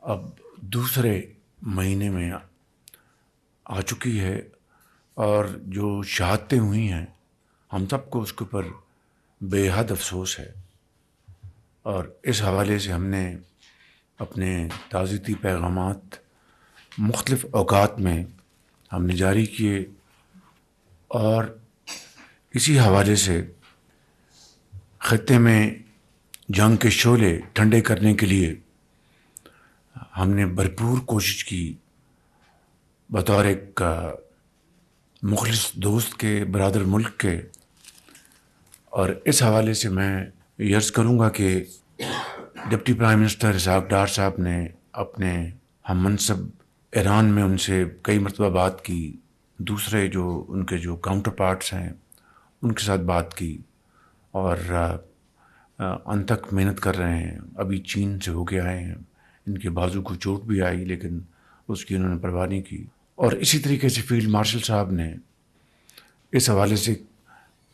اب دوسرے مہینے میں آ چکی ہے، اور جو شہادتیں ہوئی ہیں ہم سب کو اس کے اوپر بے حد افسوس ہے، اور اس حوالے سے ہم نے اپنے تعزیتی پیغامات مختلف اوقات میں ہم نے جاری کیے، اور اسی حوالے سے خطے میں جنگ کے شعلے ٹھنڈے کرنے کے لیے ہم نے بھرپور کوشش کی بطور ایک مخلص دوست کے، برادر ملک کے۔ اور اس حوالے سے میں یہ عرض کروں گا کہ deputy prime minister Ishaq Dar صاحب نے اپنے ہم منصب ایران میں ان سے کئی مرتبہ بات کی، دوسرے جو ان کے جو کاؤنٹر پارٹس ہیں ان کے ساتھ بات کی، اور ان تک محنت کر رہے ہیں۔ ابھی چین سے ہو کے آئے ہیں، ان کے بازو کو چوٹ بھی آئی لیکن اس کی انہوں نے پرواہ نہیں کی۔ اور اسی طریقے سے فیلڈ مارشل صاحب نے اس حوالے سے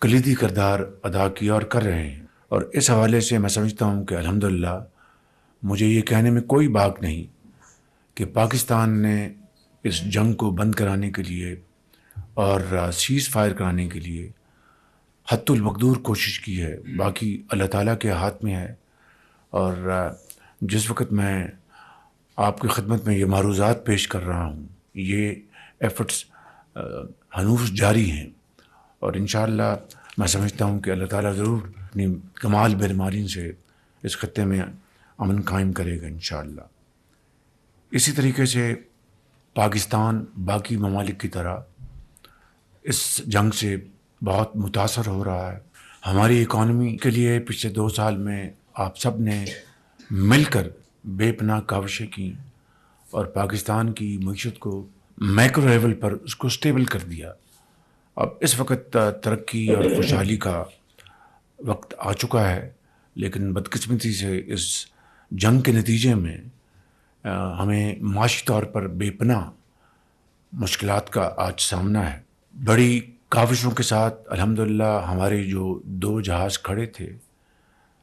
کلیدی کردار ادا کیا اور کر رہے ہیں، اور اس حوالے سے میں سمجھتا ہوں کہ الحمدللہ مجھے یہ کہنے میں کوئی باک نہیں کہ پاکستان نے اس جنگ کو بند کرانے کے لیے اور سیز فائر کرانے کے لیے حد المقدور کوشش کی ہے۔ باقی اللہ تعالیٰ کے ہاتھ میں ہے، اور جس وقت میں آپ کی خدمت میں یہ معروضات پیش کر رہا ہوں، یہ ایفرٹس ہنوز جاری ہیں، اور انشاءاللہ میں سمجھتا ہوں کہ اللہ تعالیٰ ضرور اپنی کمال برمارین سے اس خطے میں امن قائم کرے گا انشاءاللہ۔ اسی طریقے سے پاکستان باقی ممالک کی طرح اس جنگ سے بہت متاثر ہو رہا ہے۔ ہماری اکانومی کے لیے پچھلے 2 سال میں آپ سب نے مل کر بے پناہ کاوشیں کی، اور پاکستان کی معیشت کو میکرو لیول پر اس کو سٹیبل کر دیا۔ اب اس وقت ترقی اور خوشحالی کا وقت آ چکا ہے، لیکن بدقسمتی سے اس جنگ کے نتیجے میں ہمیں معاشی طور پر بے پناہ مشکلات کا آج سامنا ہے۔ بڑی کاوشوں کے ساتھ الحمدللہ ہمارے جو 2 جہاز کھڑے تھے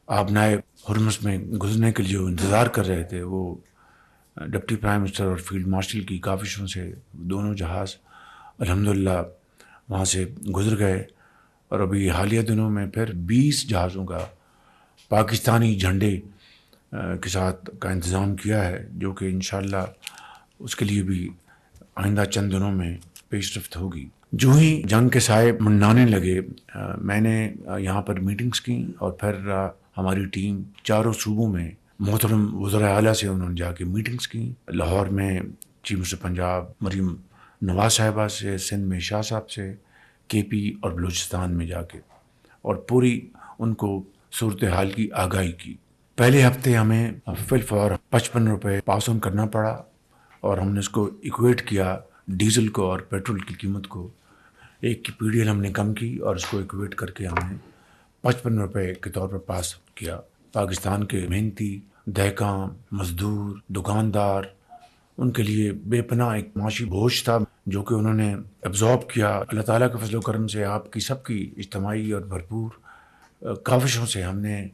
آبنائے ہرمز میں گزرنے کے لیے انتظار کر رہے تھے، وہ ڈپٹی پرائم منسٹر اور فیلڈ مارشل کی کاوشوں سے دونوں جہاز الحمدللہ وہاں سے گزر گئے، اور ابھی حالیہ دنوں میں پھر 20 جہازوں کا پاکستانی جھنڈے کے ساتھ کا انتظام کیا ہے، جو کہ انشاءاللہ اس کے لیے بھی آئندہ چند دنوں میں پیش رفت ہوگی۔ جو ہی جنگ کے سائے منڈانے لگے، میں نے یہاں پر میٹنگز کی، اور پھر ہماری ٹیم چاروں صوبوں میں محترم وزراء اعلیٰ سے انہوں نے جا کے میٹنگز کی۔ لاہور میں چیف منسٹر پنجاب مریم نواز صاحبہ سے، سندھ میں شاہ صاحب سے، کے پی اور بلوچستان میں جا کے، اور پوری ان کو صورتحال کی آگاہی کی۔ پہلے ہفتے ہمیں فی الفور 55 روپے پاس آن کرنا پڑا، اور ہم نے اس کو ایکویٹ کیا ڈیزل کو اور پیٹرول کی قیمت کو۔ ایک کی پی ڈی ایل ہم نے کم کی اور اس کو ایکویٹ کر کے ہم نے 55 روپے کے طور پر پاس کیا۔ پاکستان کے محنتی دہقاں، مزدور، دکاندار، ان کے لیے بے پناہ ایک معاشی بوجھ تھا جو کہ انہوں نے ایبزارب کیا۔ اللہ تعالیٰ کے فضل و کرم سے، آپ کی سب کی اجتماعی اور بھرپور کاوشوں سے ہم نے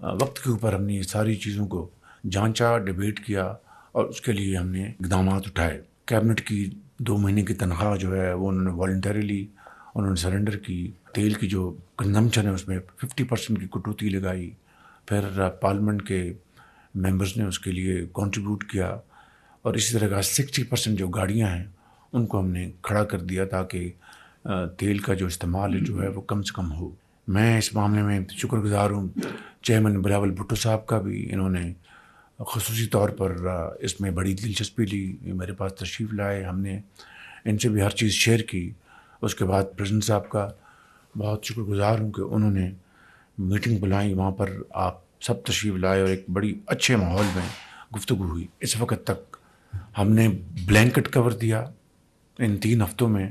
وقت کے اوپر ہم نے یہ ساری چیزوں کو جانچا، ڈیبیٹ کیا، اور اس کے لیے ہم نے اقدامات اٹھائے۔ کیبنٹ کی 2 مہینے کی تنخواہ جو ہے وہ انہوں نے والنٹریلی انہوں نے سرنڈر کی۔ تیل کی جو کنزمپشن ہے اس میں 50% کی کٹوتی لگائی۔ پھر پارلیمنٹ کے ممبرز نے اس کے لیے کنٹریبیوٹ کیا، اور اسی طرح کا 60% جو گاڑیاں ہیں ان کو ہم نے کھڑا کر دیا تاکہ تیل کا جو استعمال جو ہے وہ کم سے کم ہو۔ میں اس معاملے میں شکر گزار ہوں چیئرمین بلاول بھٹو صاحب کا بھی، انہوں نے خصوصی طور پر اس میں بڑی دلچسپی لی، میرے پاس تشریف لائے، ہم نے ان سے بھی ہر چیز شیئر کی۔ اس کے بعد پریزیڈنٹ صاحب کا بہت شکر گزار ہوں کہ انہوں نے میٹنگ بلائی، وہاں پر آپ سب تشریف لائے، اور ایک بڑی اچھے ماحول میں گفتگو ہوئی۔ اس وقت تک ہم نے بلینکٹ کور دیا ان 3 ہفتوں میں،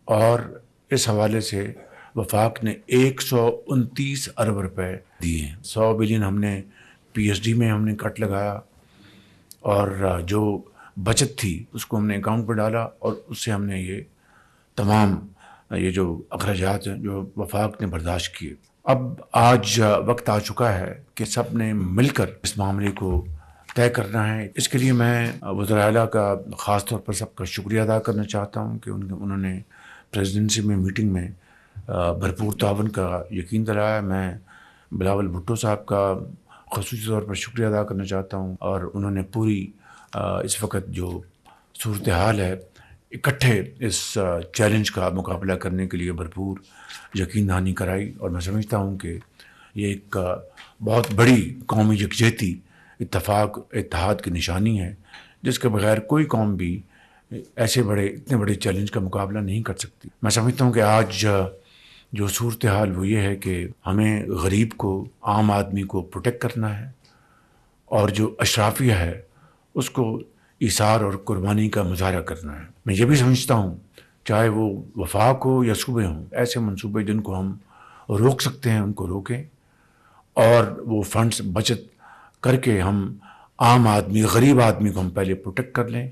اور اس حوالے سے وفاق نے 129 ارب روپے دیے ہیں۔ 100 بلین ہم نے پی ایس ڈی میں ہم نے کٹ لگایا، اور جو بچت تھی اس کو ہم نے اکاؤنٹ پہ ڈالا، اور اس سے ہم نے یہ تمام یہ جو اخراجات ہیں جو وفاق نے برداشت کیے۔ اب آج وقت آ چکا ہے کہ سب نے مل کر اس معاملے کو طے کرنا ہے۔ اس کے لیے میں وزراء اعلیٰ کا خاص طور پر سب کا شکریہ ادا کرنا چاہتا ہوں کہ انہوں نے پریزیڈنسی میں میٹنگ میں بھرپور تعاون کا یقین دلایا۔ میں بلاول بھٹو صاحب کا خصوصی طور پر شکریہ ادا کرنا چاہتا ہوں، اور انہوں نے پوری اس وقت جو صورتحال ہے اکٹھے اس چیلنج کا مقابلہ کرنے کے لیے بھرپور یقین دہانی کرائی، اور میں سمجھتا ہوں کہ یہ ایک بہت بڑی قومی یکجہتی، اتفاق، اتحاد کی نشانی ہے، جس کے بغیر کوئی قوم بھی اتنے بڑے چیلنج کا مقابلہ نہیں کر سکتی۔ میں سمجھتا ہوں کہ آج جو صورتحال وہ یہ ہے کہ ہمیں غریب کو، عام آدمی کو پروٹیکٹ کرنا ہے، اور جو اشرافیہ ہے اس کو ایثار اور قربانی کا مظاہرہ کرنا ہے۔ میں یہ بھی سمجھتا ہوں چاہے وہ وفاق ہو یا صوبے ہوں، ایسے منصوبے جن کو ہم روک سکتے ہیں ان کو روکیں، اور وہ فنڈز بچت کر کے ہم عام آدمی، غریب آدمی کو ہم پہلے پروٹیکٹ کر لیں،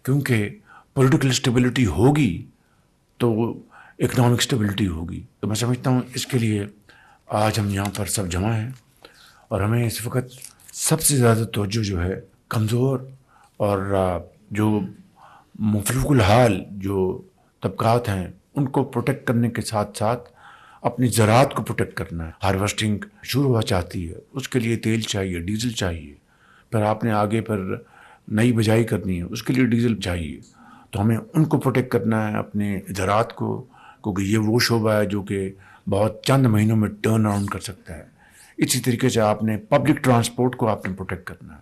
کیونکہ پولیٹیکل اسٹیبلٹی ہوگی تو اکنامک اسٹیبلٹی ہوگی۔ تو میں سمجھتا ہوں اس کے لیے آج ہم یہاں پر سب جمع ہیں، اور ہمیں اس وقت سب سے زیادہ توجہ جو ہے کمزور اور جو مفلوق الحال جو طبقات ہیں ان کو پروٹیکٹ کرنے کے ساتھ ساتھ اپنی زراعت کو پروٹیکٹ کرنا ہے۔ ہارویسٹنگ شروع ہوا چاہتی ہے، اس کے لیے تیل چاہیے، ڈیزل چاہیے، پھر آپ نے آگے پر نئی بجائی کرنی ہے، اس کے لیے ڈیزل چاہیے، تو ہمیں ان کو پروٹیکٹ کرنا ہے، اپنے زراعت کو، کیونکہ یہ وہ شعبہ ہے جو کہ بہت چند مہینوں میں ٹرن اراؤنڈ کر سکتا ہے۔ اسی طریقے سے آپ نے پبلک ٹرانسپورٹ کو آپ نے پروٹیکٹ کرنا ہے،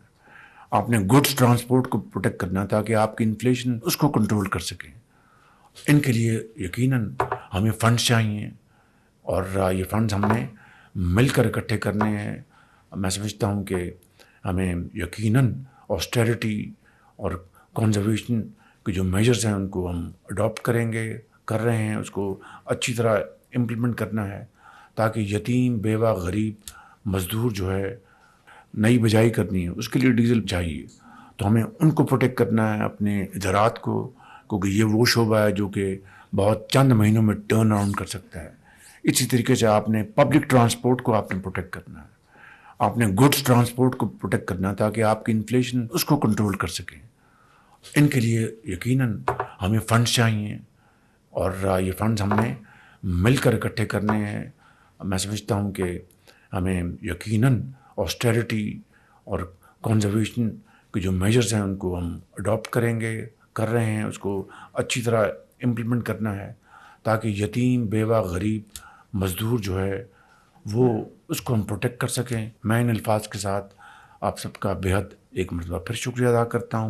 آپ نے گڈس ٹرانسپورٹ کو پروٹیکٹ کرنا ہے تاکہ آپ کی انفلیشن اس کو کنٹرول کر سکیں۔ ان کے لیے یقیناً ہمیں فنڈز چاہیے، اور یہ فنڈز ہم نے مل کر اکٹھے کرنے ہیں۔ میں سمجھتا ہوں کہ ہمیں یقیناً آسٹیرٹی اور کنزرویشن کے جو میجرز ہیں ان کو ہم اڈاپٹ کریں گے، کر رہے ہیں، اس کو اچھی طرح امپلیمنٹ کرنا ہے تاکہ یتیم، بیوہ، غریب، مزدور جو ہے، نئی بجائی کرنی ہے، اس کے لیے ڈیزل چاہیے، تو ہمیں ان کو پروٹیکٹ کرنا ہے، اپنے زراعت کو، کیونکہ یہ وہ شعبہ ہے جو کہ بہت چند مہینوں میں ٹرن اراؤنڈ کر سکتا ہے۔ اسی طریقے سے آپ نے پبلک ٹرانسپورٹ کو آپ نے پروٹیکٹ کرنا ہے، آپ نے گڈس ٹرانسپورٹ کو پروٹیکٹ کرنا ہے تاکہ آپ کی انفلیشن اس کو کنٹرول کر سکیں۔ ان کے لیے یقیناً ہمیں فنڈز چاہیے، اور یہ فنڈز ہم نے مل کر اکٹھے کرنے ہیں۔ میں سمجھتا ہوں کہ ہمیں یقیناً آسٹیرٹی اور کنزرویشن کے جو میجرز ہیں ان کو ہم اڈاپٹ کریں گے، کر رہے ہیں، اس کو اچھی طرح امپلیمنٹ کرنا ہے تاکہ یتیم، بیوہ، غریب، مزدور جو ہے وہ اس کو ہم پروٹیکٹ کر سکیں۔ میں ان الفاظ کے ساتھ آپ سب کا بے حد ایک مرتبہ پھر شکریہ ادا کرتا ہوں۔